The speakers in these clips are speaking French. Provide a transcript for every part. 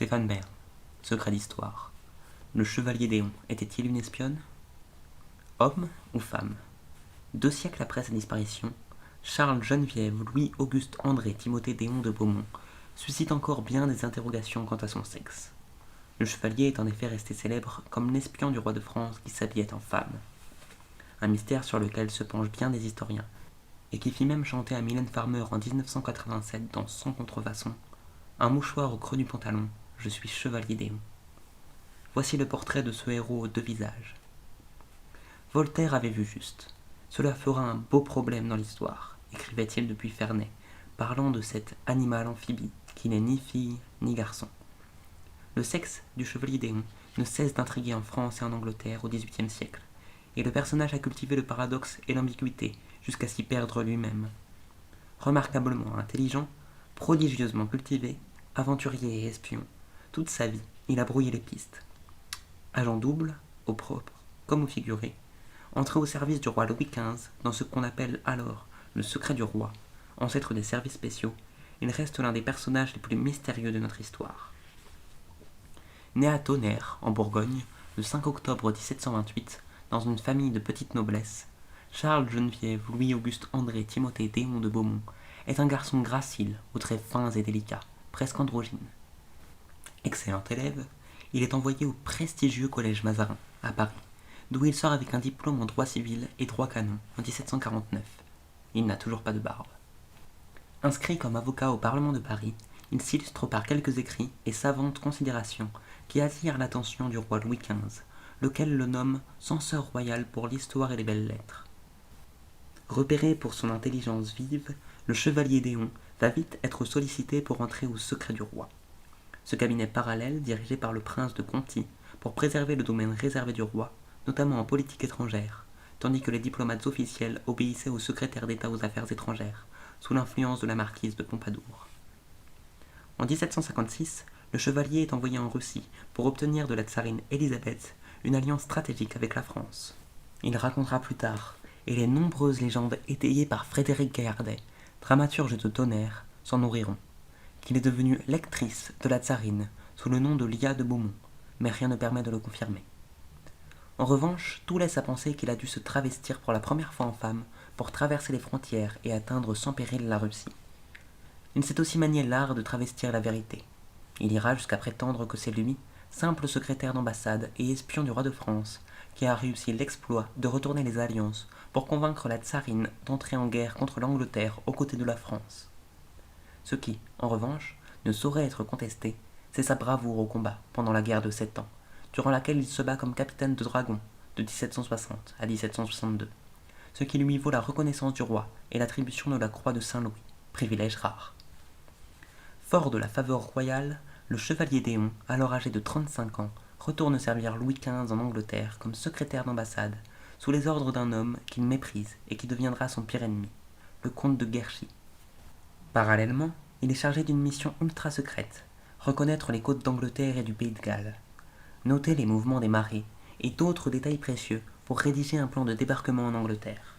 Stéphane Bern, secret d'histoire. Le chevalier Déon était-il une espionne? Homme ou femme? 2 siècles après sa disparition, Charles Geneviève Louis Auguste André Timothée Déon de Beaumont suscite encore bien des interrogations quant à son sexe. Le chevalier est en effet resté célèbre comme l'espion du roi de France qui s'habillait en femme. Un mystère sur lequel se penchent bien des historiens, et qui fit même chanter à Mylène Farmer en 1987 dans Sans contrefaçon: un mouchoir au creux du pantalon, je suis chevalier Déon. Voici le portrait de ce héros aux 2 visages. Voltaire avait vu juste. Cela fera un beau problème dans l'histoire, écrivait-il depuis Ferney, parlant de cet animal amphibie qui n'est ni fille ni garçon. Le sexe du chevalier Déon ne cesse d'intriguer en France et en Angleterre au XVIIIe siècle, et le personnage a cultivé le paradoxe et l'ambiguïté jusqu'à s'y perdre lui-même. Remarquablement intelligent, prodigieusement cultivé, aventurier et espion, toute sa vie, il a brouillé les pistes. Agent double, au propre comme au figuré, entré au service du roi Louis XV dans ce qu'on appelle alors le secret du roi, ancêtre des services spéciaux, il reste l'un des personnages les plus mystérieux de notre histoire. Né à Tonnerre, en Bourgogne, le 5 octobre 1728, dans une famille de petite noblesse, Charles Geneviève Louis Auguste André Timothée Déon de Beaumont est un garçon gracile, aux traits fins et délicats, presque androgyne. Excellent élève, il est envoyé au prestigieux collège Mazarin, à Paris, d'où il sort avec un diplôme en droit civil et droit canon en 1749. Il n'a toujours pas de barbe. Inscrit comme avocat au Parlement de Paris, il s'illustre par quelques écrits et savantes considérations qui attirent l'attention du roi Louis XV, lequel le nomme censeur royal pour l'histoire et les belles lettres. Repéré pour son intelligence vive, le chevalier Déon va vite être sollicité pour entrer au secret du roi. Ce cabinet parallèle, dirigé par le prince de Conti, pour préserver le domaine réservé du roi, notamment en politique étrangère, tandis que les diplomates officiels obéissaient au secrétaire d'État aux affaires étrangères, sous l'influence de la marquise de Pompadour. En 1756, le chevalier est envoyé en Russie pour obtenir de la tsarine Élisabeth une alliance stratégique avec la France. Il racontera plus tard, et les nombreuses légendes étayées par Frédéric Gaillardet, dramaturge de Tonnerre, s'en nourriront, qu'il est devenu lectrice de la tsarine sous le nom de Lia de Beaumont, mais rien ne permet de le confirmer. En revanche, tout laisse à penser qu'il a dû se travestir pour la première fois en femme pour traverser les frontières et atteindre sans péril la Russie. Il s'est aussi manié l'art de travestir la vérité. Il ira jusqu'à prétendre que c'est lui, simple secrétaire d'ambassade et espion du roi de France, qui a réussi l'exploit de retourner les alliances pour convaincre la tsarine d'entrer en guerre contre l'Angleterre aux côtés de la France. Ce qui, en revanche, ne saurait être contesté, c'est sa bravoure au combat pendant la guerre de 7 ans, durant laquelle il se bat comme capitaine de dragon de 1760 à 1762, ce qui lui vaut la reconnaissance du roi et l'attribution de la croix de Saint-Louis, privilège rare. Fort de la faveur royale, le chevalier Déon, alors âgé de 35 ans, retourne servir Louis XV en Angleterre comme secrétaire d'ambassade, sous les ordres d'un homme qu'il méprise et qui deviendra son pire ennemi, le comte de Guerchy. Parallèlement, il est chargé d'une mission ultra secrète, reconnaître les côtes d'Angleterre et du Pays de Galles, noter les mouvements des marées et d'autres détails précieux pour rédiger un plan de débarquement en Angleterre.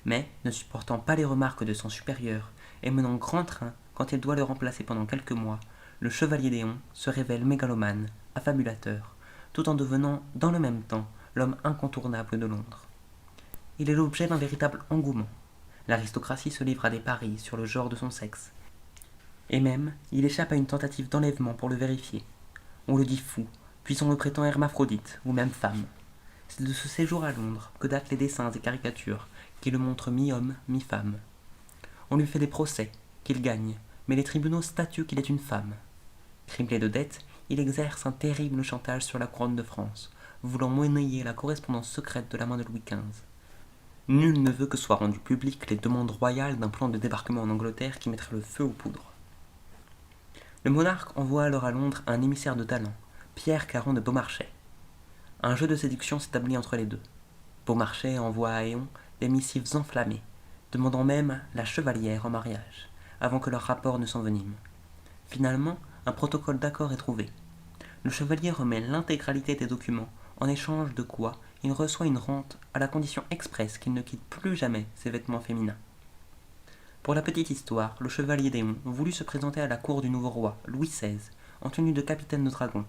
Mais, ne supportant pas les remarques de son supérieur et menant grand train quand il doit le remplacer pendant quelques mois, le chevalier Déon se révèle mégalomane, affabulateur, tout en devenant, dans le même temps, l'homme incontournable de Londres. Il est l'objet d'un véritable engouement. L'aristocratie se livre à des paris sur le genre de son sexe. Et même, il échappe à une tentative d'enlèvement pour le vérifier. On le dit fou, puis on le prétend hermaphrodite, ou même femme. C'est de ce séjour à Londres que datent les dessins et caricatures qui le montrent mi-homme, mi-femme. On lui fait des procès, qu'il gagne, mais les tribunaux statuent qu'il est une femme. Criblé de dettes, il exerce un terrible chantage sur la couronne de France, voulant monnayer la correspondance secrète de la main de Louis XV. Nul ne veut que soient rendues publiques les demandes royales d'un plan de débarquement en Angleterre qui mettrait le feu aux poudres. Le monarque envoie alors à Londres un émissaire de talent, Pierre Caron de Beaumarchais. Un jeu de séduction s'établit entre les deux. Beaumarchais envoie à Éon des missives enflammées, demandant même la chevalière en mariage, avant que leur rapport ne s'envenime. Finalement, un protocole d'accord est trouvé. Le chevalier remet l'intégralité des documents, en échange de quoi il reçoit une rente à la condition expresse qu'il ne quitte plus jamais ses vêtements féminins. Pour la petite histoire, le chevalier Déon voulut se présenter à la cour du nouveau roi, Louis XVI, en tenue de capitaine de dragon,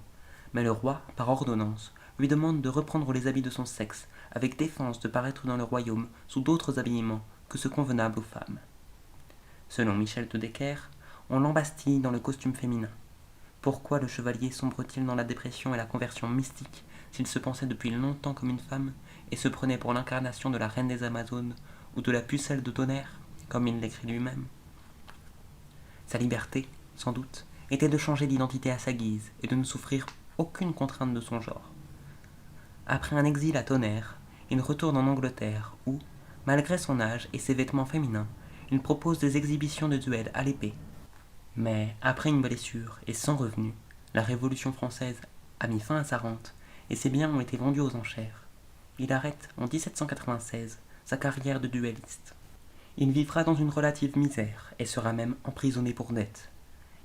mais le roi, par ordonnance, lui demande de reprendre les habits de son sexe, avec défense de paraître dans le royaume sous d'autres habillements que ceux convenables aux femmes. Selon Michel de Decker, on l'embastille dans le costume féminin. Pourquoi le chevalier sombre-t-il dans la dépression et la conversion mystique s'il se pensait depuis longtemps comme une femme et se prenait pour l'incarnation de la reine des Amazones ou de la pucelle de tonnerre, comme il l'écrit lui-même? Sa liberté, sans doute, était de changer d'identité à sa guise et de ne souffrir aucune contrainte de son genre. Après un exil à Tonnerre, il retourne en Angleterre où, malgré son âge et ses vêtements féminins, il propose des exhibitions de duels à l'épée. Mais après une blessure et sans revenu, la Révolution française a mis fin à sa rente et ses biens ont été vendus aux enchères. Il arrête en 1796 sa carrière de duelliste. Il vivra dans une relative misère et sera même emprisonné pour dette.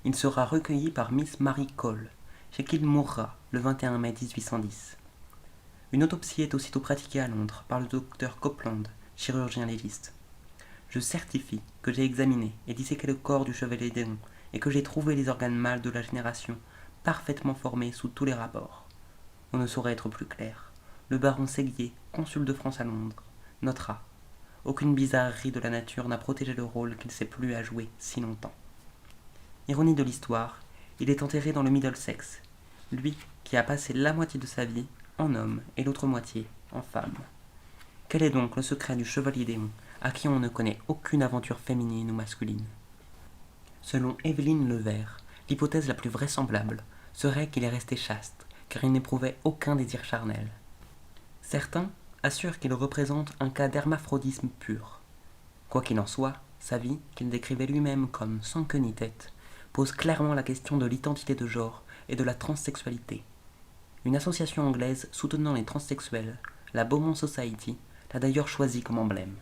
Il sera recueilli par Miss Mary Cole, chez qui il mourra le 21 mai 1810. Une autopsie est aussitôt pratiquée à Londres par le docteur Copeland, chirurgien légiste. Je certifie que j'ai examiné et disséqué le corps du chevalier d'Éon et que j'ai trouvé les organes mâles de la génération parfaitement formés sous tous les rapports. On ne saurait être plus clair. Le baron Séguier, consul de France à Londres, notera: aucune bizarrerie de la nature n'a protégé le rôle qu'il s'est plu à jouer si longtemps. Ironie de l'histoire, il est enterré dans le Middlesex, lui qui a passé la moitié de sa vie en homme et l'autre moitié en femme. Quel est donc le secret du chevalier d'Éon, à qui on ne connaît aucune aventure féminine ou masculine? Selon Évelyne Levert, l'hypothèse la plus vraisemblable serait qu'il est resté chaste, car il n'éprouvait aucun désir charnel. Certains assurent qu'il représente un cas d'hermaphrodisme pur. Quoi qu'il en soit, sa vie, qu'il décrivait lui-même comme sans queue ni tête, pose clairement la question de l'identité de genre et de la transsexualité. Une association anglaise soutenant les transsexuels, la Beaumont Society, l'a d'ailleurs choisi comme emblème.